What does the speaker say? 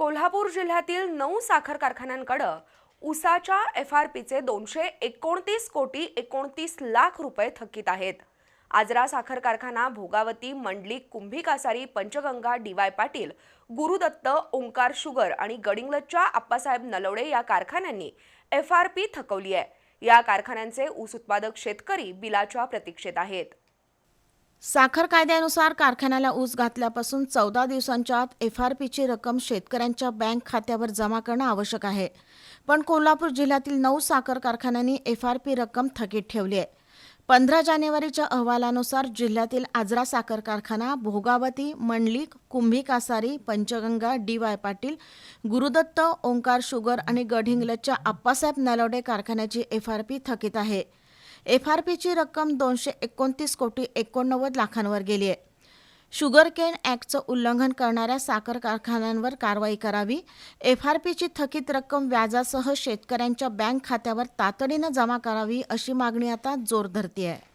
कोल्हापूर जिल्ह्यातील 9 साखर कारखान्यांकडे ऊसाच्या FRPचे 229 कोटी 29 लाख रुपये थकीत आहेत। आजरा साखर कारखाना, भोगावती, मंडलिक, कुंभी कासारी, पंचगंगा, DY पाटील, गुरुदत्त, ओंकार शुगर आणि गडिंग्लजच्या आप्पासाहेब नलवडे या कारखान्यांनी FRP थकवली आहे। या कारखान्यांचे ऊस उत्पादक शेतकरी बिलाच्या प्रतीक्षेत आहेत। साखर कायद्यानुसार कारखान्याला ऊस घातल्यापासून 14 दिवसांच्या आत FRPची रक्कम शेतकऱ्यांच्या बँक खात्यावर जमा करणं आवश्यक आहे। पण कोल्हापूर जिल्ह्यातील 9 साखर कारखान्यांनी FRP रक्कम थकीत ठेवली आहे। 15 जानेवारीच्या अहवालानुसार जिल्ह्यातील आजरा साखर कारखाना, भोगावती, मंडलिक, कुंभी कासारी, पंचगंगा, DY पाटील, गुरुदत्त, ओंकार शुगर आणि गडिंग्लजच्या आप्पासाहेब नलवडे कारखान्याची FRP थकीत आहे। FRPची रक्कम 229 कोटी 89 लाखांवर गेली आहे। शुगरकेन ॲक्टचं उल्लंघन करणाऱ्या साखर कारखान्यांवर कारवाई करावी, FRPची थकीत रक्कम व्याजासह शेतकऱ्यांच्या बँक खात्यावर तातडीनं जमा करावी अशी मागणी आता जोर धरते आहे।